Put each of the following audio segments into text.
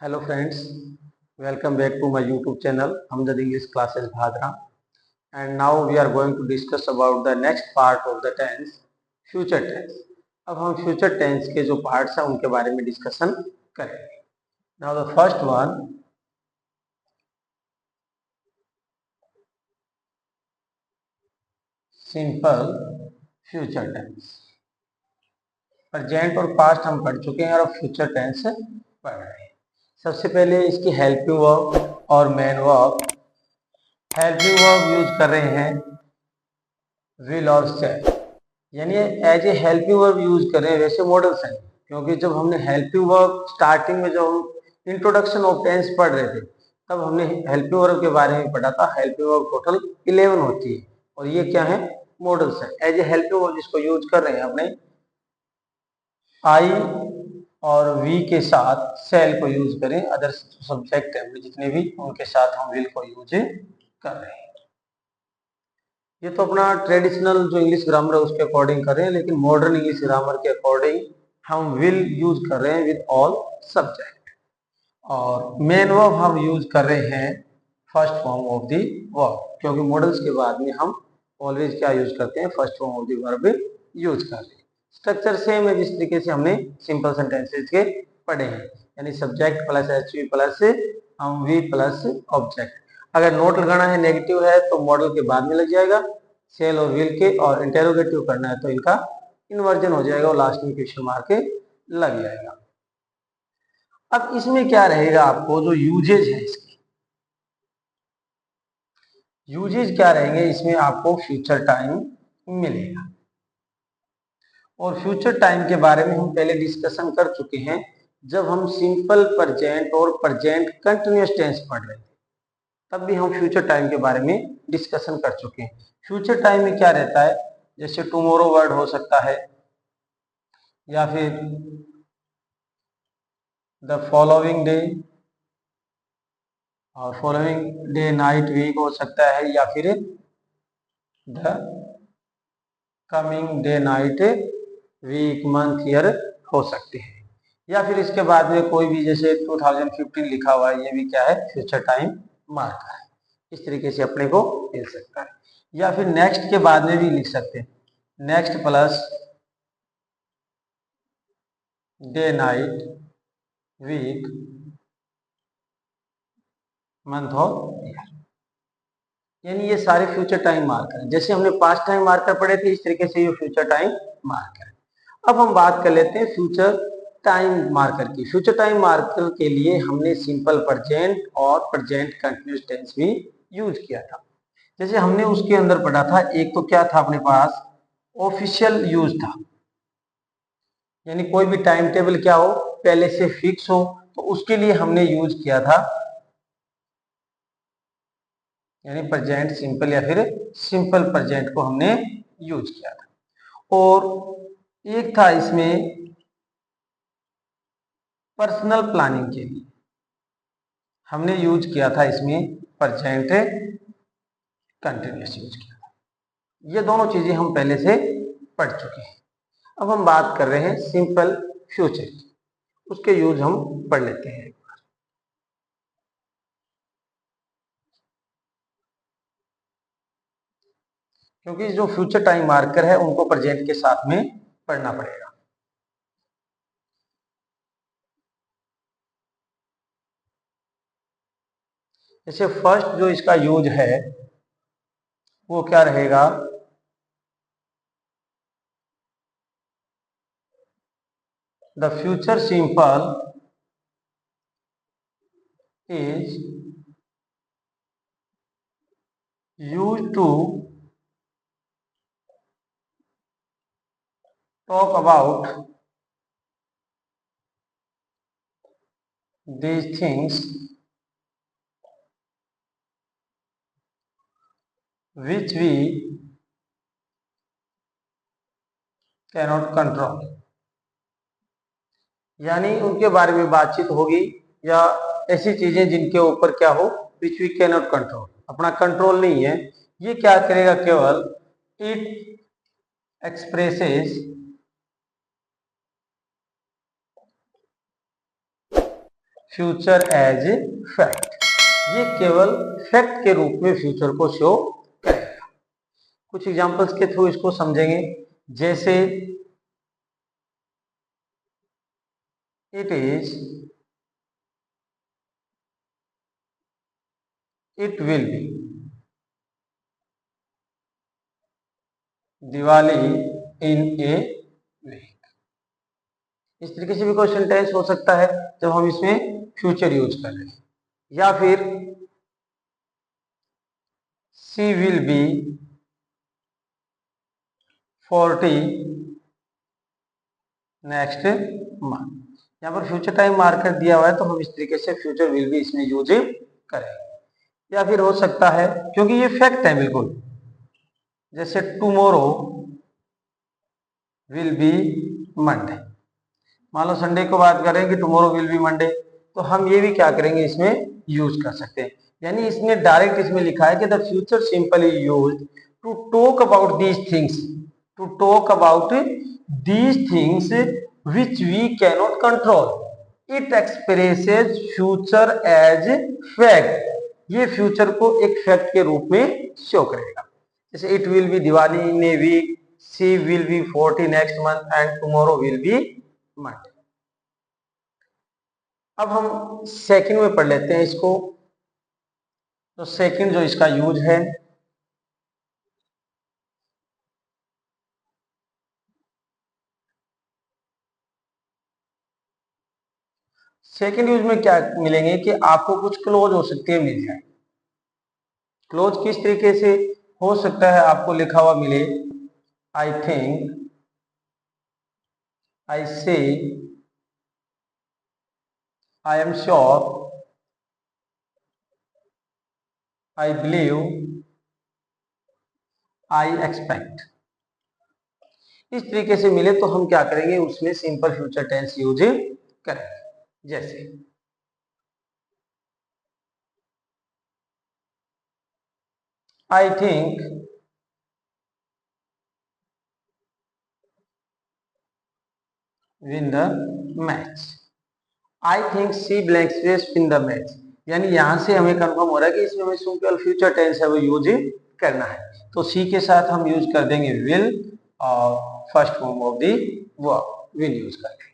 Hello friends, welcome back to my YouTube channel Hamdard English Classes Bhadra. And now we are going to discuss about the next part of the tense, future tense. अब हम future tense के जो parts हैं उनके बारे में discussion करेंगे. Now the first one, simple future tense. Present और पास्ट हम पढ़ चुके हैं और अब फ्यूचर टेंस पढ़ रहे हैं. सबसे पहले इसकी हेल्पिंग वर्ब और main verb. Helping verb use कर रहे हैं विल और शैल, यानी as a helping verb use कर रहे हैं. वैसे मॉडल्स हैं, क्योंकि जब हमने हेल्पिंग वर्ब स्टार्टिंग में जब हम इंट्रोडक्शन ऑफ टेंस पढ़ रहे थे तब हमने हेल्पिंग वर्ब के बारे में पढ़ा था. हेल्पिंग वर्ब टोटल 11 होती है और ये क्या है, मॉडल्स है. एज ए हेल्पिंग वर्ब जिसको यूज कर रहे हैं अपने आई और वी के साथ सेल को यूज करें. अदर सब्जेक्ट है जितने भी उनके साथ हम विल को यूज कर रहे हैं. ये तो अपना ट्रेडिशनल जो इंग्लिश ग्रामर है उसके अकॉर्डिंग कर रहे हैं, लेकिन मॉडर्न इंग्लिश ग्रामर के अकॉर्डिंग हम विल यूज कर रहे हैं विद ऑल सब्जेक्ट. और मेन वर्ब हम यूज कर रहे हैं first form of the verb, क्योंकि मॉडल्स के बाद में हम ऑलवेज क्या यूज करते हैं, first form of the verb use कर रहे हैं. स्ट्रक्चर सेम है जिस तरीके से हमने सिंपल सेंटेंसेस के पढ़े हैं, यानी सब्जेक्ट प्लस एचवी प्लस हम वी प्लस ऑब्जेक्ट. अगर नोट लगाना है नेगेटिव है तो मॉडल के बाद में लग जाएगा सेल और विल के, और इंटेरोगेटिव करना है तो इनका इन्वर्जन हो जाएगा और लास्ट में क्वेश्चन मार्क लग जाएगा. अब इसमें क्या रहेगा, आपको जो यूजेज है इसके यूजेज क्या रहेंगे, इसमें आपको फ्यूचर टाइम मिलेगा. और फ्यूचर टाइम के बारे में हम पहले डिस्कशन कर चुके हैं जब हम सिंपल प्रेजेंट और प्रेजेंट कंटिन्यूअस टेंस पढ़ रहे थे, तब भी हम फ्यूचर टाइम के बारे में डिस्कशन कर चुके हैं. फ्यूचर टाइम में क्या रहता है, जैसे टुमारो वर्ड हो सकता है, या फिर द फॉलोइंग डे, और फॉलोइंग डे नाइट वीक हो सकता है, या फिर the coming day night week month year हो सकते हैं. या फिर इसके बाद में कोई भी जैसे 2015 लिखा हुआ है, ये भी क्या है, फ्यूचर टाइम मार्कर है. इस तरीके से अपने को मिल सकता है. या फिर नेक्स्ट के बाद में भी लिख सकते हैं, next plus day night week month और ईयर, यानी ये सारे फ्यूचर टाइम मार्कर हैं. जैसे हमने पास्ट टाइम मार्कर पढ़े थे इस तरीके से ये फ्यूचर टाइम मार्कर है. अब हम बात कर लेते हैं फ्यूचर टाइम मार्कर की. फ्यूचर टाइम मार्कर के लिए हमने सिंपल प्रेजेंट और प्रेजेंट कंटिन्यूअस टेंस भी यूज किया था. जैसे हमने उसके अंदर पढ़ा था, एक तो क्या था अपने पास, ऑफिशियल यूज था, यानी कोई भी टाइम टेबल क्या हो, पहले से फिक्स हो, तो उसके लिए हमने यूज किया था, यानी प्रेजेंट सिंपल या फिर सिंपल प्रेजेंट को हमने यूज किया था. और एक था इसमें पर्सनल प्लानिंग के लिए हमने यूज किया था, इसमें प्रेजेंट कंटिन्यूअस यूज किया था. ये दोनों चीजें हम पहले से पढ़ चुके हैं. अब हम बात कर रहे हैं सिंपल फ्यूचर की, उसके यूज हम पढ़ लेते हैं. क्योंकि जो फ्यूचर टाइम मार्कर है उनको प्रेजेंट के साथ में पढ़ना पड़ेगा. जैसे फर्स्ट जो इसका यूज है वो क्या रहेगा, the future simple is used to talk about these things which we cannot control, यानी उनके बारे में बातचीत होगी या ऐसी चीजें जिनके ऊपर क्या हो, which we cannot control, अपना कंट्रोल नहीं है. ये क्या करेगा, केवल it expresses future as fact, ये केवल फैक्ट के रूप में फ्यूचर को शो करेगा। कुछ एग्जांपल्स के थ्रू इसको समझेंगे, जैसे it will be Diwali in a week. इस तरीके से भी क्वेश्चन टेंस हो सकता है जब हम इसमें फ्यूचर यूज कर रहे हैं। या फिर she will be 40 next month. यहाँ पर फ्यूचर टाइम मार्कर दिया हुआ है तो हम इस तरीके से फ्यूचर विल बी इसमें यूज करेंगे। या फिर हो सकता है, क्योंकि ये फैक्ट है बिल्कुल, जैसे टुमारो विल बी मंडे। मान लो संडे को बात करें कि टुमारो विल बी मंडे, तो हम ये भी क्या करेंगे, इसमें यूज कर सकते हैं। यानी इसने डायरेक्ट इसमें लिखा है कि the future simple is used to talk about these things, to talk about these things which we cannot control. It expresses future as fact. ये फ्यूचर को एक फैक्ट के रूप में शो करेगा। जैसे it will be Diwali in a week, she will be 40 next month and tomorrow will be Monday. अब हम सेकंड में पढ़ लेते हैं इसको। तो सेकंड जो इसका यूज है, सेकंड यूज में क्या मिलेंगे कि आपको कुछ क्लोज हो सकती है मिल जाए। क्लोज किस तरीके से हो सकता है, आपको लिखा हुआ मिले, आई थिंक, आई से, I am sure, I believe, I expect. इस तरीके से मिले तो हम क्या करेंगे, उसमें सिंपल फ्यूचर टेंस यूज करेंगे। जैसे I think win the match, I think see blank space win the match. यानी यहां से हमें कंफर्म हो रहा है कि इसमें हमें सिंपल फ्यूचर टेंस है वो यूज करना है। तो सी के साथ हम यूज कर देंगे विल और first form of the verb will use करेंगे।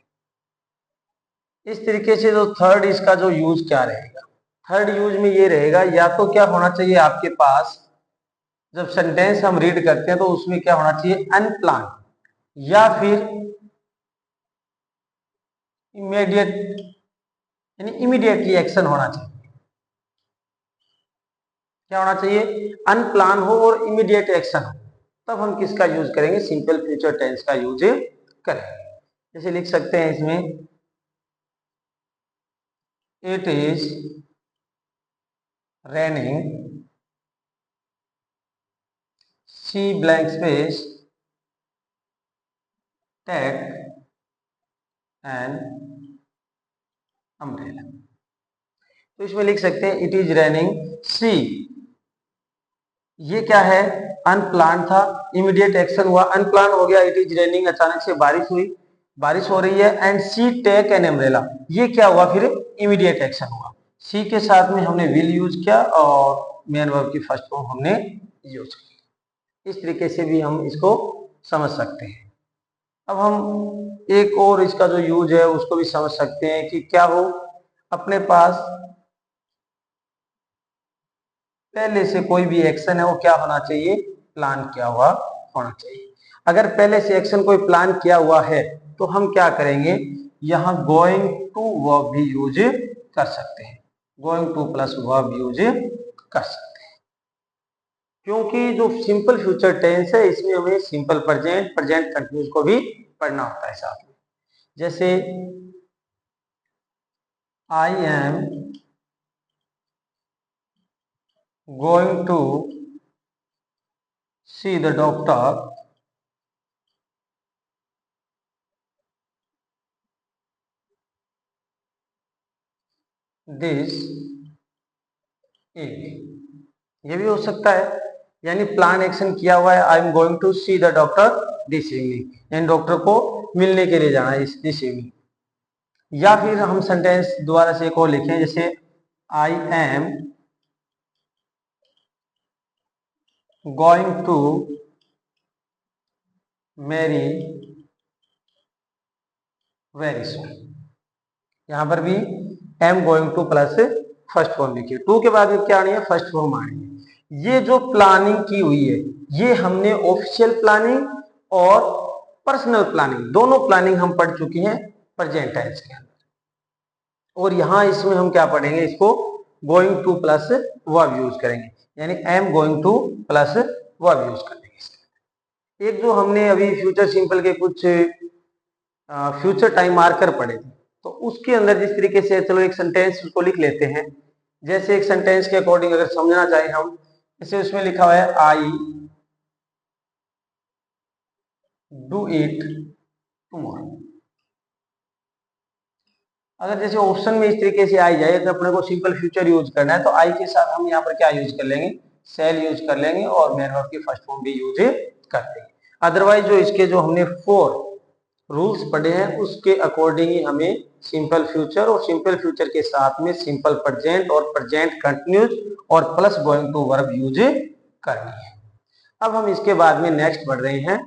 इस तरीके से जो थर्ड इसका जो यूज क्या रहेगा, थर्ड यूज में ये रहेगा, या तो क्या होना चाहिए आपके पास, जब सेंटेंस हम रीड करते हैं तो उसमें क्या होना चाहिए, अनप्लान, या फिर इमीडिएट, यानी इमीडिएटली एक्शन होना चाहिए। क्या होना चाहिए, अनप्लान हो और इमीडिएट एक्शन हो, तब हम किसका यूज करेंगे, सिंपल फ्यूचर टेंस का यूज करेंगे। जैसे लिख सकते हैं इसमें, it is raining, see blank space take an umbrella. तो इसमें लिख सकते हैं इट इज रेनिंग सी, ये क्या है, अनप्लान था, इमीडिएट एक्शन हुआ, अनप्लान हो गया, इट इज रेनिंग, अचानक से बारिश हुई, बारिश हो रही है, and see take an umbrella, ये क्या हुआ, फिर इमीडिएट एक्शन हुआ। सी के साथ में हमने विल यूज किया और मेन वर्ब की फर्स्ट फॉर्म हमने यूज की। इस तरीके से भी हम इसको समझ सकते हैं। अब हम एक और इसका जो यूज है उसको भी समझ सकते हैं कि क्या हो, अपने पास पहले से कोई भी एक्शन है वो क्या होना चाहिए, प्लान किया हुआ होना चाहिए। अगर पहले से एक्शन कोई प्लान किया हुआ है तो हम क्या करेंगे, यहां गोइंग टू वर्ब भी यूज कर सकते हैं, going to plus verb use कर सकते हैं। क्योंकि जो सिंपल फ्यूचर टेंस है इसमें हमें सिंपल प्रेजेंट, प्रेजेंट कंटिन्यूस को भी पढ़ना होता है साथ में। जैसे I am going to see the doctor this evening, ये भी हो सकता है, यानी प्लान एक्शन किया हुआ है, I am going to see the doctor this evening, यानी डॉक्टर को मिलने के लिए जाना है दिस इवनिंग। या फिर हम सेंटेंस दोबारा से एक और लिखें, जैसे I am going to marry very soon. यहां पर भी am going to plus first form लिखिए। टू के बाद में क्या आनी है, फर्स्ट फॉर्म आनी है। ये जो प्लानिंग की हुई है, ये हमने ऑफिशियल प्लानिंग और पर्सनल प्लानिंग, दोनों प्लानिंग हम पढ़ चुके हैं प्रेजेंट टेंस के अंदर। और यहां इसमें हम क्या पढ़ेंगे, इसको going to plus verb use करेंगे, यानी M going to plus verb use करेंगे। एक जो हमने अभी फ्यूचर सिंपल के कुछ फ्यूचर टाइम मार्कर पढ़े थे, तो उसके अंदर जिस तरीके से, चलो एक सेंटेंस को लिख लेते हैं। जैसे एक सेंटेंस के अकॉर्डिंग अगर समझना चाहें हम, जैसे उसमें लिखा हुआ है आई डू इट टुमारो। अगर जैसे ऑप्शन में इस तरीके से आई जाए तो अपने को सिंपल फ्यूचर यूज करना है, तो आई के साथ हम यहाँ पर क्या यूज कर लेंगे, सेल यूज कर लेंगे और मेन वर्ब की फर्स्ट फॉर्म भी यूज कर लेंगे। अदरवाइज जो इसके जो हमने 4 रूल्स पढ़े हैं उसके अकॉर्डिंग ही हमें सिंपल फ्यूचर और सिंपल फ्यूचर के साथ में सिंपल प्रेजेंट और प्रेजेंट कंटिन्यूस और plus going to verb use करनी है। अब हम इसके बाद में नेक्स्ट बढ़ रहे हैं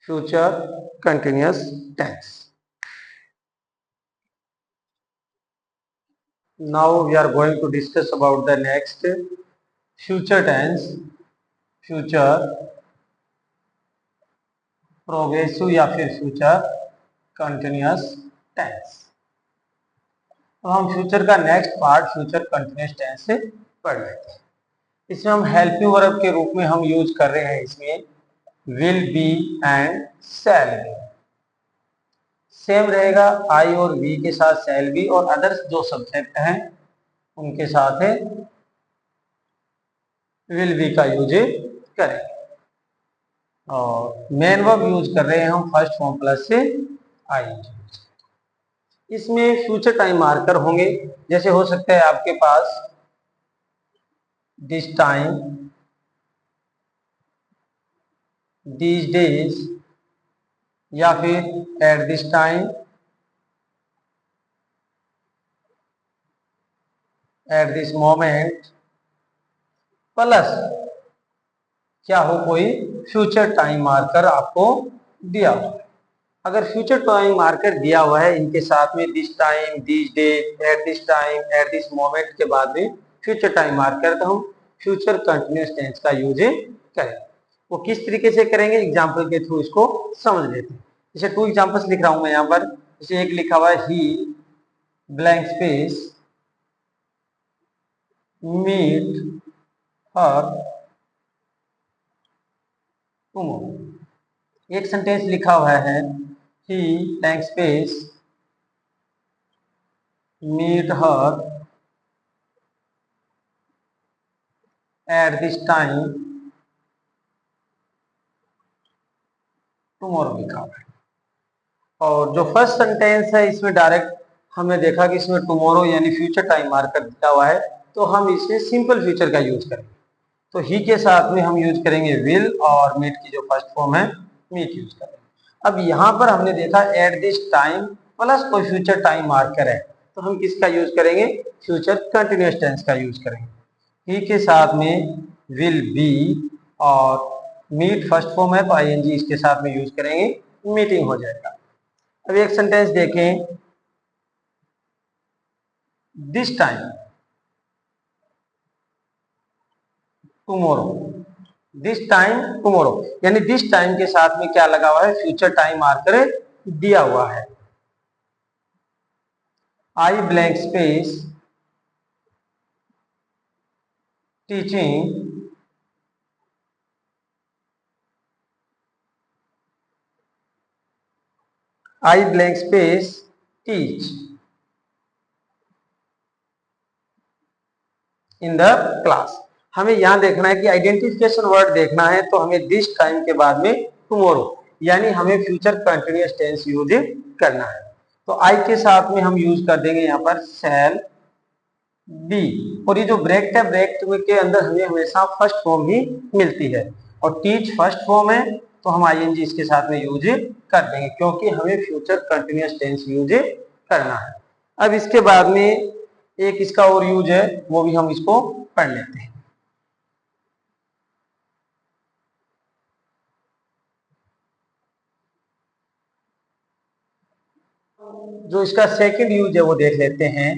future continuous tense. Now we are going to discuss about the next future tense, future progressive या फिर फ्यूचर कंटिन्यूस टेंस। तो हम फ्यूचर का next part future continuous tense से पढ़ लेते हैं। इसमें हम हेल्पिंग वर्ब के रूप में हम यूज कर रहे हैं इसमें will be and shall be. Same रहेगा, आई और वी के साथ शैल बी और अदर्स जो सब्जेक्ट हैं उनके साथ है विल बी का यूज करेंगे। और मेन वर्ब यूज कर रहे हैं हम फर्स्ट फॉर्म प्लस से आई। इसमें फ्यूचर टाइम मार्कर होंगे, जैसे हो सकता है आपके पास दिस टाइम, दीज डेज, या फिर eight this time, at this moment, plus क्या हो कोई फ्यूचर टाइम मार्कर आपको दिया हुआ है। अगर फ्यूचर टाइम मार्कर दिया हुआ है इनके साथ में this time, this date, at this time, at this moment के बाद में फ्यूचर टाइम मार्कर, तो हम फ्यूचर कंटिन्यूअस टेंस का यूज करेंगे। वो किस तरीके से करेंगे, एग्जाम्पल के थ्रू इसको समझ लेते हैं। जैसे 2 एग्जाम्पल्स लिख रहा हूं मैं यहाँ पर। जैसे एक लिखा हुआ है he blank space meet her tomorrow. एक सेंटेंस लिखा हुआ है he blank space meet her at this time tomorrow लिखा हुआ है। और जो फर्स्ट सेंटेंस है इसमें डायरेक्ट हमने देखा कि इसमें टुमारो यानी फ्यूचर टाइम मार्कर दिया हुआ है, तो हम इसमें सिंपल फ्यूचर का यूज करेंगे। तो ही के साथ में हम यूज करेंगे विल और मीट की जो फर्स्ट फॉर्म है मीट यूज करेंगे। अब यहाँ पर हमने देखा एट दिस टाइम प्लस कोई फ्यूचर टाइम मार्कर है, तो हम किसका यूज करेंगे, फ्यूचर कंटिन्यूअस टेंस का यूज करेंगे। ही के साथ में विल बी और मीट फर्स्ट फॉर्म है तो आईएनजी इसके साथ में यूज करेंगे, मीटिंग हो जाएगा। अब एक सेंटेंस देखें, this time tomorrow, this time tomorrow, यानी दिस टाइम के साथ में क्या लगा हुआ है, फ्यूचर टाइम मार्कर दिया हुआ है। आई blank space teaching I blank space teach in the class. हमें यहां देखना है कि आइडेंटिफिकेशन वर्ड देखना है, तो हमें दिस टाइम के बाद में टुमारो यानी हमें फ्यूचर कंटिन्यूअस टेंस यूज करना है। तो आई के साथ में हम यूज कर देंगे यहाँ पर शैल बी। और ये जो ब्रैकेट है, ब्रैकेट के अंदर हमें हमेशा फर्स्ट फॉर्म ही मिलती है और टीच फर्स्ट फॉर्म है तो हम आईएनजी इसके साथ में यूज कर देंगे, क्योंकि हमें फ्यूचर कंटिन्यूअस टेंस यूज करना है। अब इसके बाद में एक इसका और यूज है, वो भी हम इसको पढ़ लेते हैं। जो इसका सेकंड यूज है वो देख लेते हैं।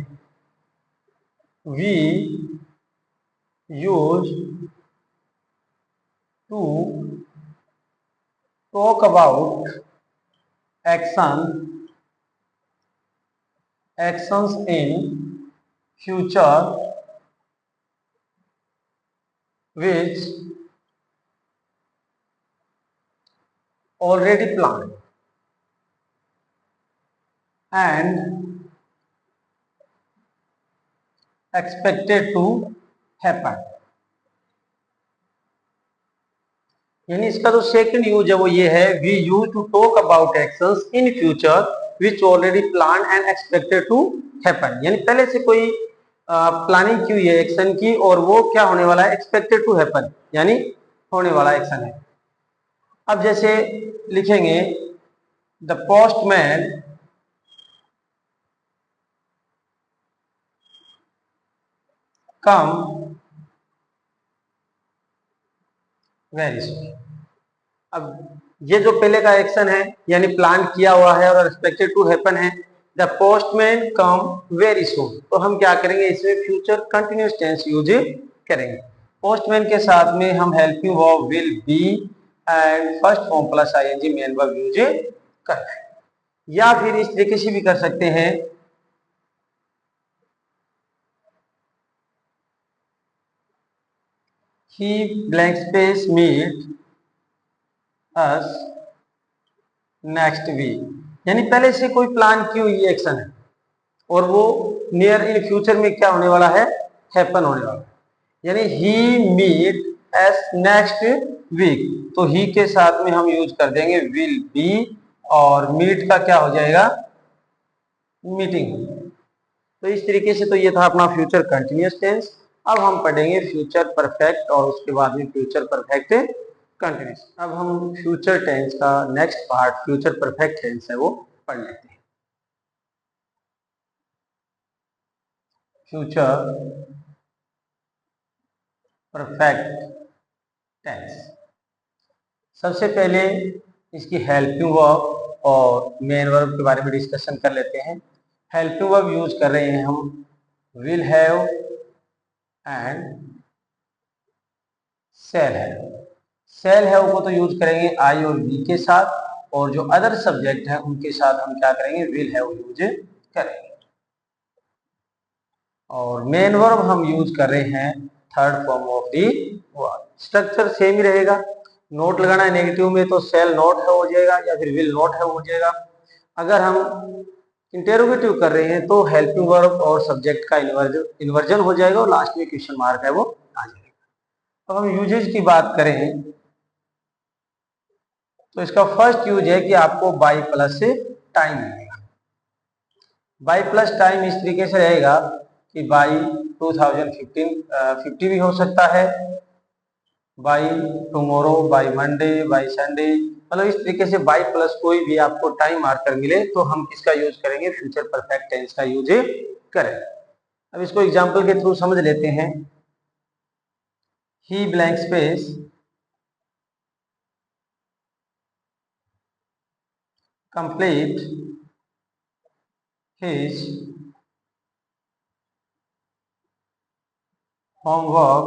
We use to talk about actions in future which already planned and expected to happen। यानी इसका जो सेकंड यूज है वो ये है, we use to talk about actions in future which already plan and expected to happen. यानी पहले से कोई प्लानिंग की हुई है एक्शन की और वो क्या होने वाला है, एक्सपेक्टेड टू हैपन, यानी होने वाला एक्शन है। अब जैसे लिखेंगे द पोस्टमैन कम वेरी सून। अब ये जो पहले का एक्शन है यानी प्लान किया हुआ है और एक्सपेक्टेड टू हैपन है, the postman come very soon, तो हम क्या करेंगे, इसमें फ्यूचर कंटिन्यूअस टेंस यूज करेंगे। पोस्टमैन के साथ में हम helping verb will be and first form plus ING main verb use करते हैं। या फिर इस तरीके से भी कर सकते हैं, he blank space meet us next week। यानी पहले से कोई प्लान की हुई एक्शन है और वो नियर इन फ्यूचर में क्या होने वाला है, हैपन होने वाला है। यानी ही मीट एस नेक्स्ट वीक, तो ही के साथ में हम यूज कर देंगे विल बी और मीट का क्या हो जाएगा, मीटिंग। तो इस तरीके से तो ये था अपना फ्यूचर कंटिन्यूअस टेंस। अब हम पढ़ेंगे फ्यूचर परफेक्ट और उसके बाद में फ्यूचर परफेक्ट कंटिन्यूअस। अब हम फ्यूचर टेंस का next part future perfect tense है वो पढ़ लेते हैं। फ्यूचर परफेक्ट टेंस, सबसे पहले इसकी हेल्पिंग वर्ब और मेन वर्ब के बारे में डिस्कशन कर लेते हैं। हेल्पिंग वर्ब यूज कर रहे हैं हम will have and shall have. Shall have को तो यूज करेंगे आई और वी के साथ, और जो अदर सब्जेक्ट है उनके साथ हम क्या करेंगे, विल हैव यूज करेंगे। और मेन वर्ब हम यूज कर रहे हैं third form of the verb. Structure same ही रहेगा, नोट लगाना है नेगेटिव में तो सेल नॉट है हो जाएगा या फिर विल नॉट है हो जाएगा। अगर हम इंटेरोगेटिव कर रहे हैं तो हेल्पिंग वर्ब और सब्जेक्ट का इन्वर्जन हो जाएगा और लास्ट में क्वेश्चन मार्क है वो आ जाएगा। तो हम यूजेज की बात करें तो इसका फर्स्ट यूज है कि आपको बाई प्लस से टाइम मिलेगा। बाई प्लस टाइम इस तरीके से रहेगा कि बाई 2050 भी हो सकता है, by tomorrow, by Monday, by Sunday, मतलब इस तरीके से बाई प्लस कोई भी आपको टाइम मार्कर मिले तो हम किसका यूज करेंगे, फ्यूचर परफेक्ट टेंस का यूज करें। अब इसको एग्जांपल के थ्रू समझ लेते हैं। He blank space complete his homework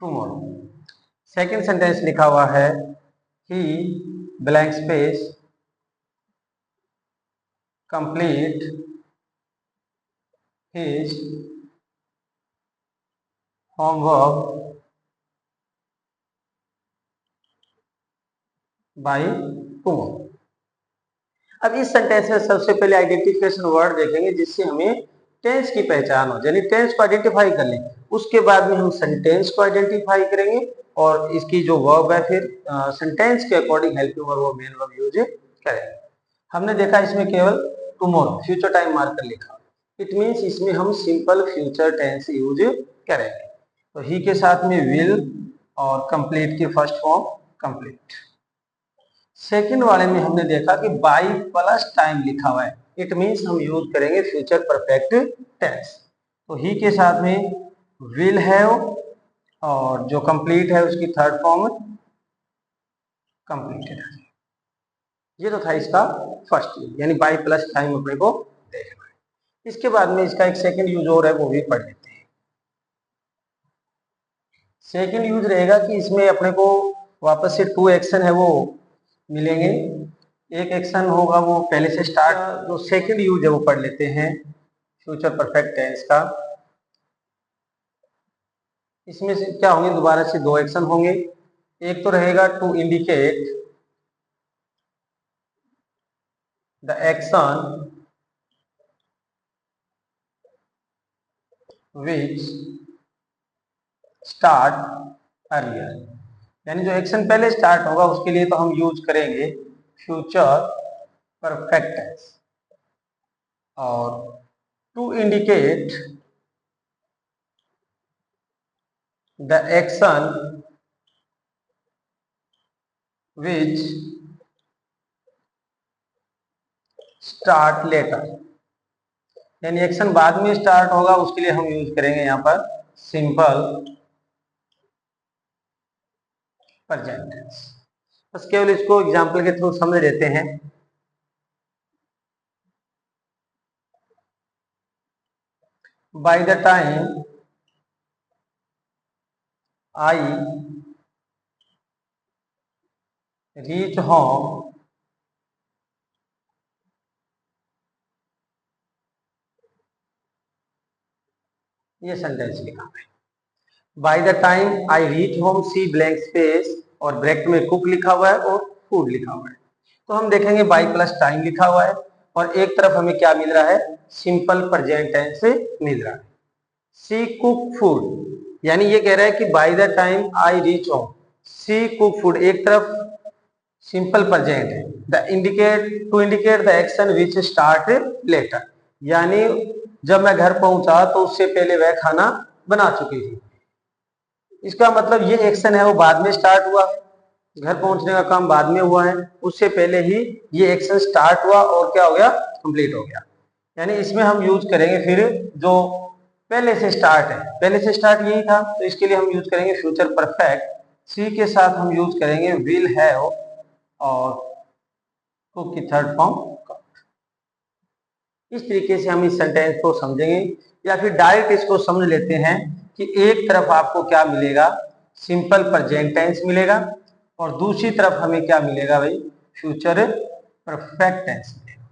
tomorrow. Second sentence लिखा हुआ है he blank space complete his homework by tomorrow. अब इस सेंटेंस में सबसे पहले आइडेंटिफिकेशन वर्ड देखेंगे जिससे हमें टेंस की पहचान हो, यानी टेंस को आइडेंटिफाई कर लें। उसके बाद में हम सेंटेंस को आइडेंटिफाई करेंगे और इसकी जो वर्ब है फिर सेंटेंस के अकॉर्डिंग हेल्पिंग वर्ब और मेन वर्ब यूज करेंगे। हमने देखा इसमें केवल टुमारो फ्यूचर टाइम मार्कर लिखा, इट मींस इसमें हम सिंपल फ्यूचर टेंस यूज करेंगे। तो ही के साथ में विल और कंप्लीट की फर्स्ट फॉर्म कंप्लीट। सेकंड वाले में हमने देखा कि बाई प्लस टाइम लिखा हुआ है, इट मीन्स हम यूज करेंगे फ्यूचर परफेक्ट टेंस। तो ही के साथ में विल हैव और जो कंप्लीट है उसकी थर्ड फॉर्म कंप्लीटेड है। ये तो था इसका फर्स्ट यूज, यानी बाई प्लस टाइम अपने को देखना है। इसके बाद में इसका एक सेकंड यूज और है, वो भी पढ़ लेते हैं। सेकंड यूज रहेगा कि इसमें अपने को वापस से टू एक्शन है वो मिलेंगे। एक एक्शन होगा वो पहले से स्टार्ट, जो सेकंड यूज है वो पढ़ लेते हैं फ्यूचर परफेक्ट टेंस का। इसमें से क्या होंगे, दोबारा से दो एक्शन होंगे। एक तो रहेगा to indicate the action which start earlier, यानी जो एक्शन पहले स्टार्ट होगा उसके लिए तो हम यूज करेंगे फ्यूचर परफेक्ट टेंस। और to indicate the action which start later, यानी एक्शन बाद में स्टार्ट होगा उसके लिए हम यूज करेंगे यहां पर सिंपल प्रेजेंट टेंस। बस केवल इसको एग्जांपल के थ्रू समझ लेते हैं। By the time I reach home ये सेंटेंस लिखा है। By the time I reach home see blank space और ब्रैकेट में कुक लिखा हुआ है और फूड लिखा हुआ है। तो हम देखेंगे बाय प्लस टाइम लिखा हुआ है और एक तरफ हमें क्या मिल रहा है, सिंपल प्रेजेंट टेंस से मिल रहा है। सी कुक फूड, यानी ये कह रहा है कि by the time I reach home see cook food, एक तरफ सिंपल प्रेजेंट है। The indicate to indicate the action which start later, यानी जब मैं घर पहुंचा तो उससे पहले वह खाना बना चुकी थी। इसका मतलब ये एक्शन है वो बाद में स्टार्ट हुआ, घर पहुंचने का काम बाद में हुआ है, उससे पहले ही ये एक्शन स्टार्ट हुआ और क्या हो गया, कंप्लीट हो गया। यानी इसमें हम यूज करेंगे फिर जो पहले से स्टार्ट है, पहले से स्टार्ट यही था तो इसके लिए हम यूज करेंगे फ्यूचर परफेक्ट। सी के साथ हम यूज करेंगे विल हैव और कुक की थर्ड फॉर्म। इस तरीके से हम इस सेंटेंस को समझेंगे, या फिर डायरेक्ट इसको समझ लेते हैं कि एक तरफ आपको क्या मिलेगा, सिंपल प्रेजेंट टेंस मिलेगा और दूसरी तरफ हमें क्या मिलेगा भाई, फ्यूचर परफेक्ट टेंस मिलेगा।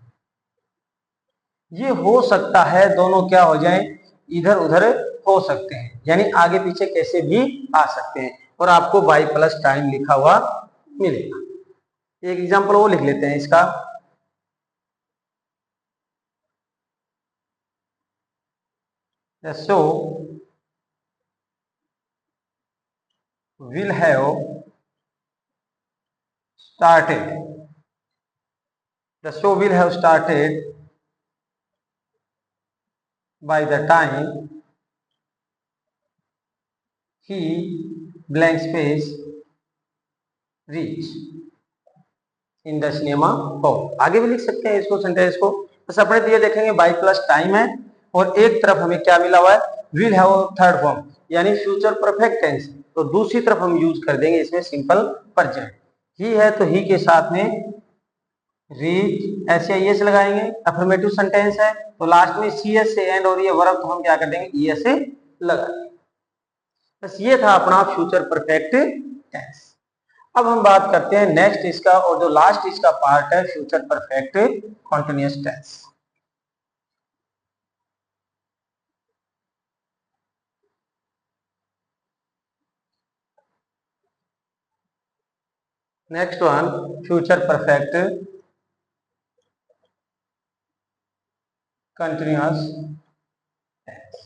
ये हो सकता है दोनों क्या हो जाए, इधर उधर हो सकते हैं, यानी आगे पीछे कैसे भी आ सकते हैं और आपको बाई प्लस टाइम लिखा हुआ मिलेगा। एक एग्जांपल वो लिख लेते हैं इसका। So will have started, the show will have started by the time he blank space reach in the cinema hall. आगे भी लिख सकते हैं इसको सेंटेंस को, बस अपने तो ये देखेंगे बाई प्लस टाइम है और एक तरफ हमें क्या मिला हुआ है, विल हैव थर्ड फॉर्म यानी फ्यूचर परफेक्ट टेंस, तो दूसरी तरफ हम यूज कर देंगे इसमें सिंपल प्रेजेंट। ही है तो ही के साथ में रीच एस या एस लगाएंगे, अफर्मेटिव सेंटेंस है तो लास्ट में सी एस से एंड और ये वर्ब तो हम क्या कर देंगे ई एस से लगा देंगे। बस ये था अपना फ्यूचर परफेक्ट टेंस। अब हम बात करते हैं नेक्स्ट इसका, और जो लास्ट इसका पार्ट है future perfect continuous tense. Next one future perfect continuous tense.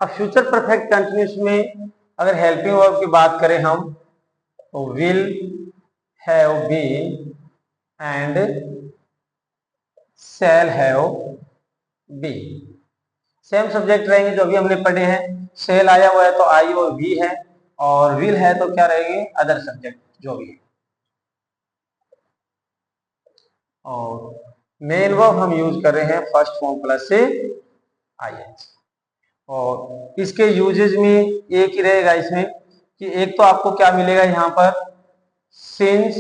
अब फ्यूचर परफेक्ट कंटिन्यूअस में अगर हेल्पिंग वर्ब की बात करें हम तो will have been and shall have been same subject रहेंगे जो अभी हमने पढ़े हैं। सेल आया हुआ है तो आई और वी है, और विल है तो क्या रहेंगे, अदर सब्जेक्ट जो भी है। और मेन वर्ब हम यूज कर रहे हैं फर्स्ट फॉर्म प्लस से आईएनजी। और इसके यूजेज में एक ही रहेगा इसमें कि एक तो आपको क्या मिलेगा यहाँ पर सिंस,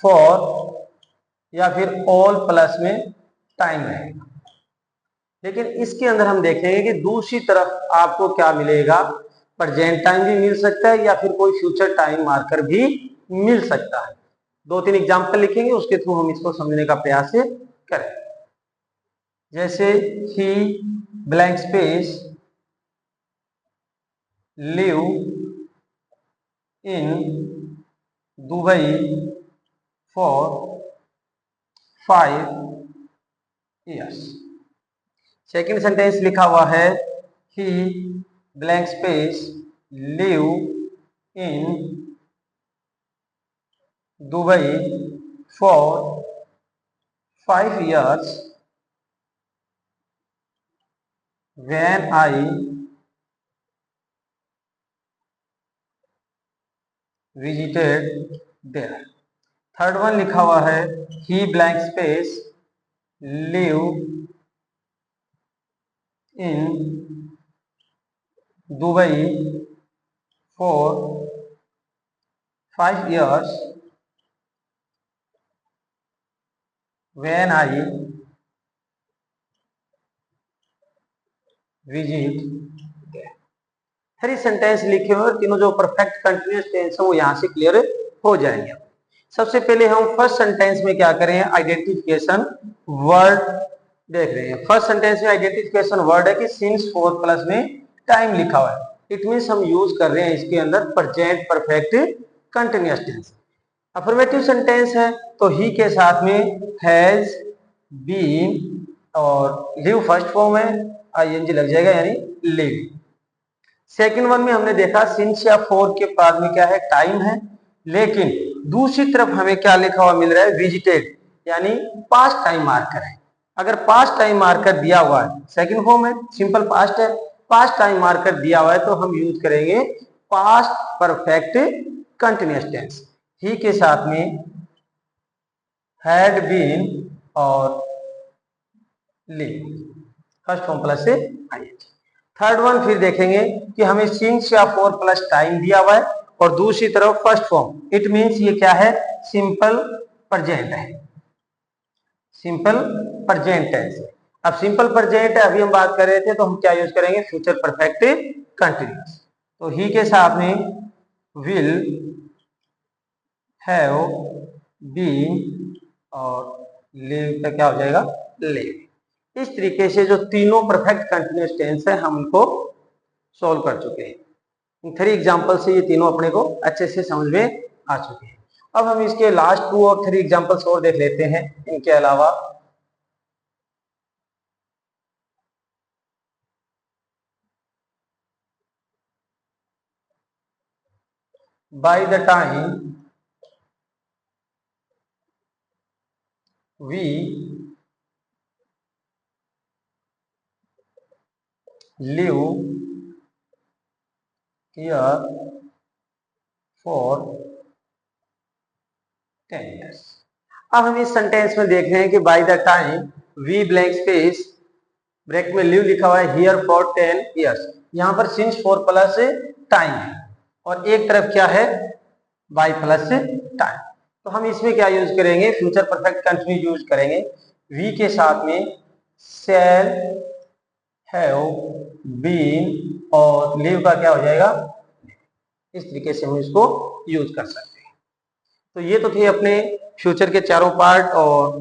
फॉर या फिर ऑल प्लस में टाइम रहेगा। लेकिन इसके अंदर हम देखेंगे कि दूसरी तरफ आपको क्या मिलेगा, प्रेजेंट टाइम भी मिल सकता है या फिर कोई फ्यूचर टाइम मार्कर भी मिल सकता है। दो तीन एग्जाम्पल लिखेंगे, उसके थ्रू हम इसको समझने का प्रयास करें। जैसे he blank space live in Dubai for 5 years। Second sentence लिखा हुआ है he blank space live in Dubai for 5 years when I visited there। Third one लिखा हुआ है he blank space live in Dubai for 5 years when I visit there। Three sentence लिखे हुए और तीनों जो परफेक्ट कंटिन्यूअस टेंस है वो यहां से क्लियर हो जाएंगे। सबसे पहले हम फर्स्ट सेंटेंस में क्या करें, आइडेंटिफिकेशन वर्ड देख रहे हैं। फर्स्ट सेंटेंस में आइडेंटिफिकेशन वर्ड है कि सिंस फोर्थ प्लस में टाइम लिखा हुआ है। इट मींस हम यूज कर रहे हैं इसके अंदर present perfect continuous tense. Affirmative sentence है तो ही के साथ में हैज, बीन और लिव फर्स्ट फॉर्म है, आईएनजी लग जाएगा यानी लिव। सेकंड वन में हमने देखा सिंस या फोर के बाद में क्या है, टाइम है। लेकिन दूसरी तरफ हमें क्या लिखा हुआ मिल रहा है, विजिटेड, यानी पास्ट टाइम मार्कर है। अगर पास्ट टाइम मार्कर दिया हुआ है, सेकंड फॉर्म है, सिंपल पास्ट है, पास्ट टाइम मार्कर दिया हुआ है तो हम यूज करेंगे पास्ट परफेक्ट कंटिन्यूअस टेंस। ही के साथ में हैड बीन और लिव फर्स्ट फॉर्म प्लस से आईएनजी। थर्ड वन फिर देखेंगे कि हमें सिंस या फोर प्लस टाइम दिया हुआ है और दूसरी तरफ फर्स्ट फॉर्म, इट मींस ये क्या है, सिंपल प्रेजेंट है, सिंपल प्रेजेंट टेंस। अब सिंपल प्रेजेंट है, अभी हम बात कर रहे थे तो हम क्या यूज करेंगे, फ्यूचर परफेक्ट कंटिन्यूअस। तो ही के साथ में विल, हैव, बीन और लिव का क्या हो जाएगा, लिव। इस तरीके से जो तीनों परफेक्ट कंटिन्यूअस टेंस है हम उनको सॉल्व कर चुके हैं। इन 3 एग्जांपल से ये तीनों अपने को अच्छे से समझ में आ चुके हैं। अब हम इसके लास्ट 2 और 3 एग्जांपल्स और देख लेते हैं। इनके अलावा by the time we live here for 10 years। अब हम इस सेंटेंस में देख रहे हैं कि by the time we blank space bracket में लिव लिखा हुआ है हियर फॉर 10 years। यहां पर सिंस फोर प्लस टाइम है और एक तरफ क्या है, बाय प्लस टाइम। तो हम इसमें क्या यूज करेंगे, फ्यूचर परफेक्ट कंटिन्यू यूज करेंगे। वी के साथ में शैल, हैव, बीन और लिव का क्या हो जाएगा, इस तरीके से हम इसको यूज कर सकते हैं। तो ये तो थे अपने फ्यूचर के चारों पार्ट। और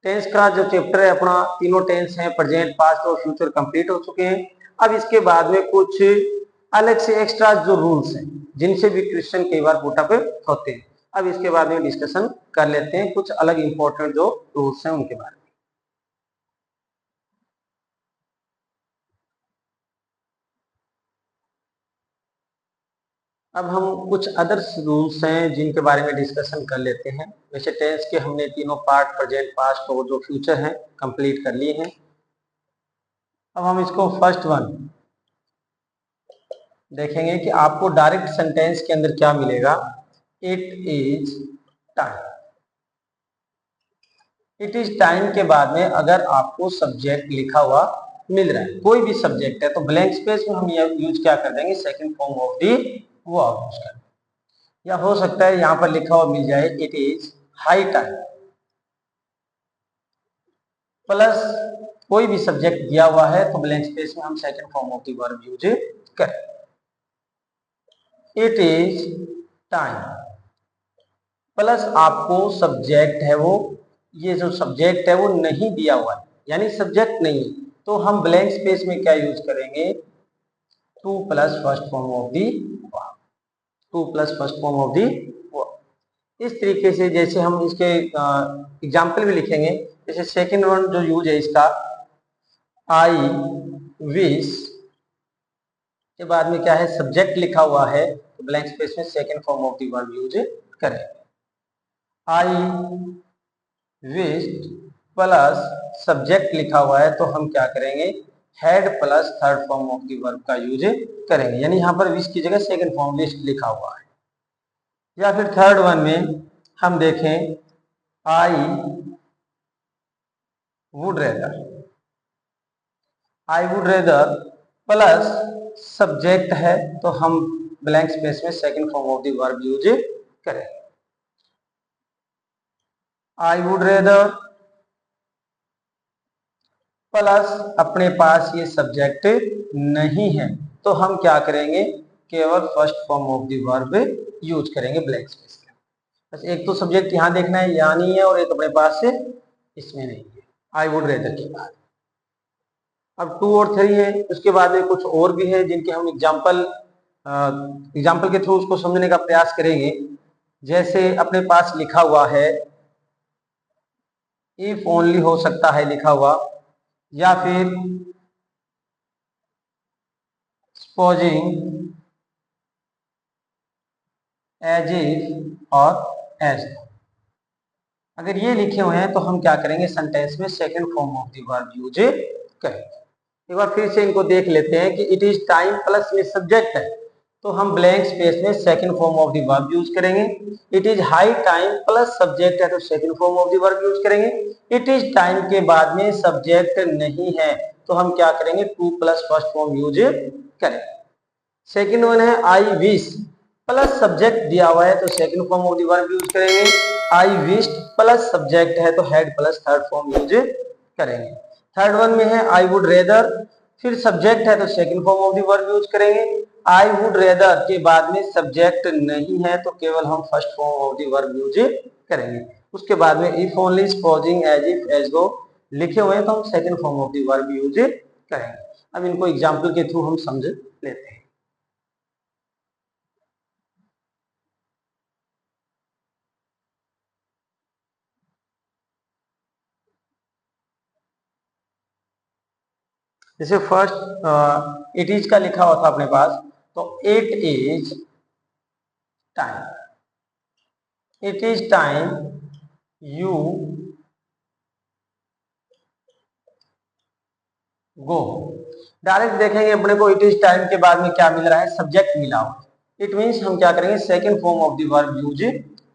टेंस का जो चैप्टर है अपना, तीनों टेंस हैं, प्रेजेंट, पास्ट और फ्यूचर कंप्लीट हो चुके हैं। अब इसके बाद में कुछ अलग से एक्स्ट्रा जो रूल्स हैं जिनसे भी क्वेश्चन कई बार पुटअप होते हैं, अब इसके बाद में डिस्कशन कर लेते हैं कुछ अलग इंपॉर्टेंट जो रूल्स हैं उनके बारे में। अब हम कुछ अदर्स रूल्स हैं जिनके बारे में डिस्कशन कर लेते हैं। वैसे टेंस के हमने तीनों पार्ट, प्रेजेंट, पास्ट और जो फ्यूचर हैं, कंप्लीट कर लिए हैं। अब हम इसको फर्स्ट वन देखेंगे कि आपको डायरेक्ट सेंटेंस के अंदर क्या मिलेगा, it is time. It is time के बाद में अगर आपको सब्जेक्ट लिखा हुआ मिल रहा है, कोई भी सब्जेक्ट है, तो ब्लैंक स्पेस में हम यूज क्या कर देंगे, second form of the verb use कर देंगे। या हो सकता है यहां पर लिखा हुआ मिल जाए it is high time, plus कोई भी सब्जेक्ट दिया हुआ है तो ब्लैंक स्पेस में हम second form of the verb use करें। इट इज टाइम प्लस आपको सब्जेक्ट है वो, ये जो सब्जेक्ट है वो नहीं दिया हुआ है, यानी सब्जेक्ट नहीं है, तो हम ब्लैंक स्पेस में क्या यूज करेंगे, to plus first form of the verb, to plus first form of the verb. इस तरीके से जैसे हम इसके एग्जाम्पल भी लिखेंगे, जैसे सेकेंड वन जो यूज है इसका, आई विश के बाद में क्या है, सब्जेक्ट लिखा हुआ है, तो ब्लैंक स्पेस में second form of the verb use करेंगे। आई विश प्लस सब्जेक्ट लिखा हुआ है, तो हम क्या करेंगे, had plus third form of the verb का यूज करेंगे, यानी यहां पर विश की जगह सेकेंड फॉर्म विश लिखा हुआ है। या फिर थर्ड वन में हम देखें, I would rather, I would rather plus subject है, तो हम ब्लैंक स्पेस में second form of the verb use करें। आई वुड रेदर प्लस अपने पास ये सब्जेक्ट नहीं है, तो हम क्या करेंगे, केवल first form of the verb use करेंगे ब्लैंक स्पेस में। बस एक तो सब्जेक्ट यहां देखना है, यहाँ नहीं है, और एक अपने पास से इसमें नहीं है, आई वुड रेदर के बाद। अब 2 और 3 है, उसके बाद में कुछ और भी है जिनके हम एग्जाम्पल के थ्रू उसको समझने का प्रयास करेंगे। जैसे अपने पास लिखा हुआ है, इफ ओनली हो सकता है लिखा हुआ, या फिर सपोजिंग, एज इफ और एज। अगर ये लिखे हुए हैं तो हम क्या करेंगे, सेंटेंस में second form of the verb use करेंगे। एक बार फिर से इनको देख लेते हैं कि इट इज टाइम प्लस में सब्जेक्ट है, तो हम ब्लैंक स्पेस में second form of the verb use करेंगे। It is high time plus subject है, तो second form of the verb use करेंगे। इट इज टाइम के बाद में सब्जेक्ट नहीं है, तो हम क्या करेंगे, to plus first form use करेंगे। सेकंड वन है आई विश प्लस सब्जेक्ट दिया हुआ है, तो second form of the verb use करेंगे। आई विश प्लस सब्जेक्ट है, तो had plus third form use करेंगे। थर्ड वन में है आई वुड रेदर, फिर सब्जेक्ट है तो second form of the verb use करेंगे। आई वुड रेदर के बाद में सब्जेक्ट नहीं है, तो केवल हम first form of the verb use करेंगे। उसके बाद में if only, supposing, as if, as दो लिखे हुए हैं, तो हम second form of the verb use करेंगे। अब इनको एग्जाम्पल के थ्रू हम समझ लेते हैं। जैसे फर्स्ट इट इज का लिखा हुआ था अपने पास, तो it is time, it is time you go. Direct देखेंगे अपने को इट इज टाइम के बाद में क्या मिल रहा है, सब्जेक्ट मिला हुआ। इट मीन्स हम क्या करेंगे, second form of the verb use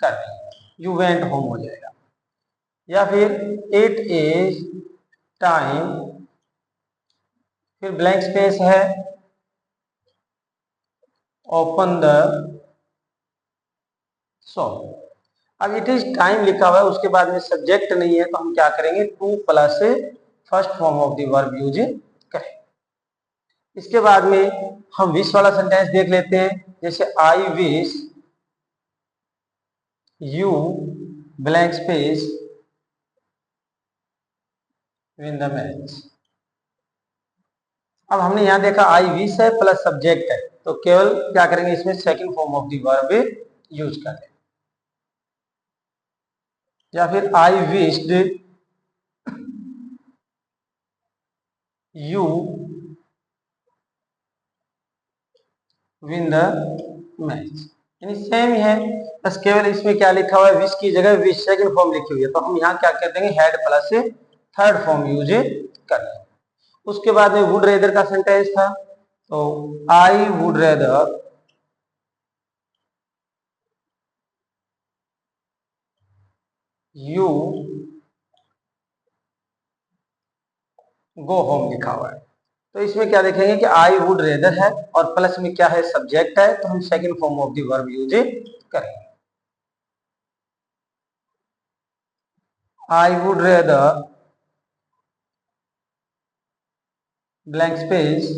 कर देंगे, यू वेंट होम हो जाएगा। या फिर इट इज टाइम, फिर ब्लैंक स्पेस है, ओपन द शॉप। अब इट इज टाइम लिखा हुआ है, उसके बाद में सब्जेक्ट नहीं है, तो हम क्या करेंगे, to plus first form of the verb use करें। इसके बाद में हम विश वाला सेंटेंस देख लेते हैं। जैसे I wish you blank space win the match. अब हमने यहां देखा आई विश है प्लस सब्जेक्ट है, तो केवल क्या करेंगे, इसमें second form of the verb use करें। या फिर आई wished you win the match, यानी सेम ही है, बस केवल इसमें क्या लिखा हुआ है, विश की जगह विश सेकंड फॉर्म लिखी हुई है, तो हम यहाँ क्या कर देंगे, हैड प्लस से थर्ड फॉर्म यूज कर लेंगे। उसके बाद में वुड रेदर का सेंटेंस था, तो आई would rather you go home लिखा हुआ है। तो इसमें क्या देखेंगे कि आई वुड रेदर है और प्लस में क्या है, सब्जेक्ट है, तो हम second form of the verb use करेंगे। I would rather blank space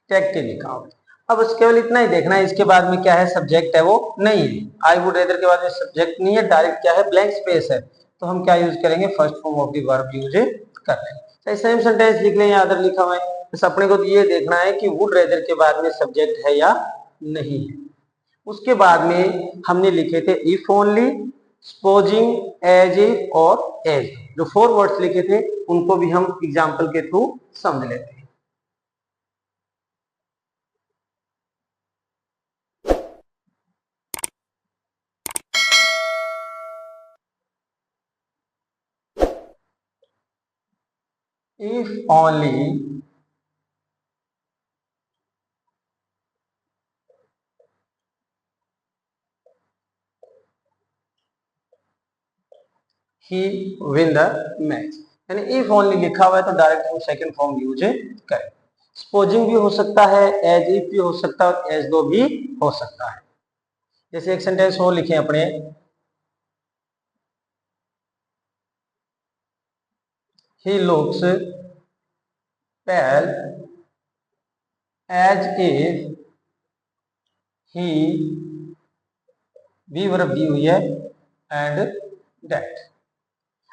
take के लिखा हुआ है। अब बस केवल इतना ही देखना है, इसके बाद में क्या है, सब्जेक्ट है वो नहीं है। आई वुड रेदर के बाद में सब्जेक्ट नहीं है, डायरेक्ट क्या है, ब्लैंक स्पेस है। तो हम क्या यूज करेंगे, first form of the verb use कर लेंगे। चाहे सेम सेंटेंस लिख लें या अदर लिखा हुआ है, बस अपने को तो ये देखना है कि वुड रेदर के बाद में सब्जेक्ट है या नहीं है। उसके बाद में हमने लिखे थे if only, supposing, as if और एज। जो 4 वर्ड्स लिखे थे उनको भी हम एग्जाम्पल के थ्रू समझ लेते हैं। If only he win the match, यानी if only लिखा हुआ है तो डायरेक्ट हम सेकंड फॉर्म यूज करें। सपोजिंग भी हो सकता है, एज इफ भी हो सकता है और एज दो भी हो सकता है। जैसे एक सेंटेंस और लिखे अपने, he looks pale as if he, भी वर्ब दी हुई है एंड दैट।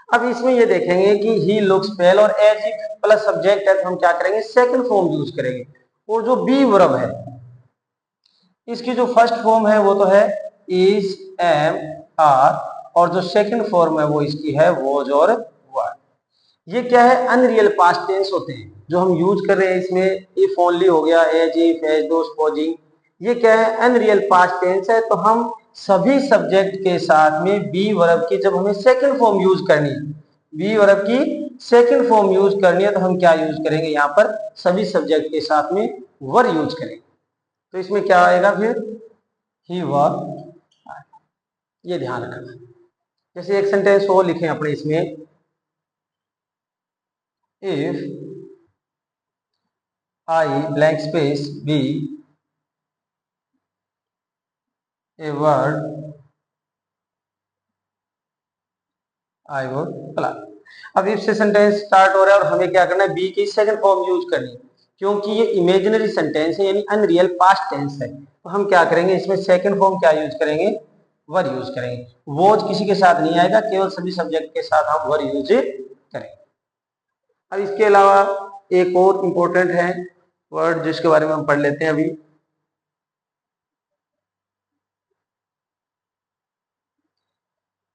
अब इसमें ये देखेंगे कि ही लुक्स पेल और एज इफ प्लस सब्जेक्ट है तो हम क्या करेंगे, सेकंड फॉर्म यूज करेंगे। और जो बी वर्ब है इसकी जो फर्स्ट फॉर्म है वो तो है इज, एम, आर, और जो सेकंड फॉर्म है वो इसकी है वॉज और वर। ये क्या है, अनरियल पास्ट टेंस होते हैं जो हम यूज कर रहे हैं इसमें। इफ ओनली हो गया, एज इफ, एज दो, सपोजिंग, ये क्या है, अनरियल पास्ट टेंस है। तो हम सभी सब्जेक्ट के साथ में बी वर्ब की जब हमें सेकंड फॉर्म यूज करनी है, बी वर्ब की सेकंड फॉर्म यूज करनी है, तो हम क्या यूज करेंगे, यहाँ पर सभी सब्जेक्ट के साथ में वर यूज करेंगे। तो इसमें क्या आएगा फिर, ही वर, ये ध्यान रखना। जैसे एक सेंटेंस और लिखें अपने इसमें, if I blank space be a word I would plan. अब इफ से सेंटेंस स्टार्ट हो रहा है और हमें क्या करना है, बी की सेकंड फॉर्म यूज करनी है, क्योंकि ये इमेजिनरी सेंटेंस है यानी अनरियल पास्ट टेंस है। तो हम क्या करेंगे, इसमें सेकंड फॉर्म क्या यूज करेंगे, वर यूज करेंगे। वॉज किसी के साथ नहीं आएगा, केवल सभी सब्जेक्ट के साथ हम वर यूज करेंगे। अब इसके अलावा एक और इंपॉर्टेंट है वर्ड जिसके बारे में हम पढ़ लेते हैं अभी।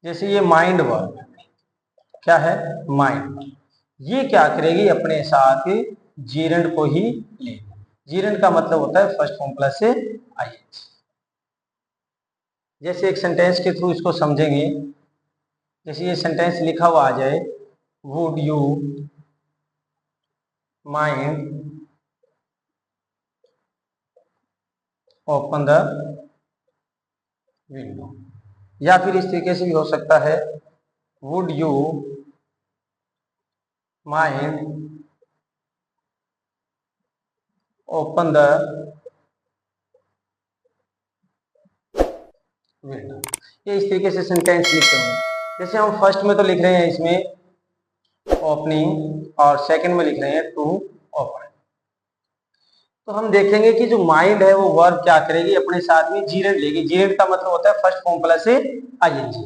जैसे ये माइंड वर्ड, क्या है, माइंड, ये क्या करेगी, अपने साथ जीरेंड को ही ले। जीरेंड का मतलब होता है फर्स्ट फॉर्म प्लस से आईएनजी। जैसे एक सेंटेंस के थ्रू इसको समझेंगे। जैसे ये सेंटेंस लिखा हुआ आ जाए, would you mind open the window, या फिर इस तरीके से भी हो सकता है, would you mind open the window. ये इस तरीके से सेंटेंस लिखते हैं। जैसे हम फर्स्ट में तो लिख रहे हैं इसमें ओपनिंग और सेकंड में लिख रहे हैं टू ओपन। तो हम देखेंगे कि जो माइंड है वो वर्ब क्या करेगी, अपने साथ में जीरेंड लेगी। जीरेंड का मतलब होता है फर्स्ट फॉर्म प्लस से आईएनजी।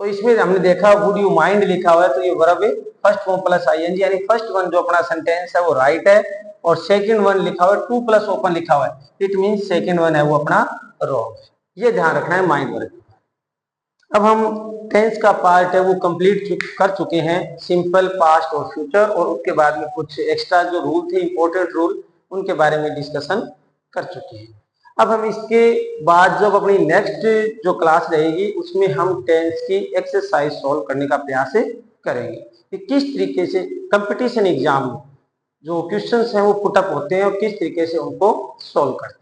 तो इसमें हमने देखा वुड यू माइंड लिखा हुआ है तो ये वर्ब है फर्स्ट फॉर्म प्लस आईएनजी, यानी फर्स्ट वन जो अपना सेंटेंस है वो राइट है, और सेकंड वन लिखा हुआ है टू प्लस ओपन लिखा हुआ है, इट मींस सेकंड वन है वो अपना रॉन्ग है। ये ध्यान रखना है माइंड वर्ब। अब हम टेंस का पार्ट है वो कंप्लीट कर चुके हैं, सिंपल, पास्ट और फ्यूचर, और उसके बाद में कुछ एक्स्ट्रा जो रूल थे, इंपॉर्टेंट रूल, उनके बारे में डिस्कशन कर चुके हैं। अब हम इसके बाद जब अपनी नेक्स्ट जो क्लास रहेगी उसमें हम टेंस की एक्सरसाइज सॉल्व करने का प्रयास करेंगे कि किस तरीके से कंपटीशन एग्जाम में जो क्वेश्चंस हैं वो पुटअप होते हैं और किस तरीके से उनको सॉल्व करते हैं।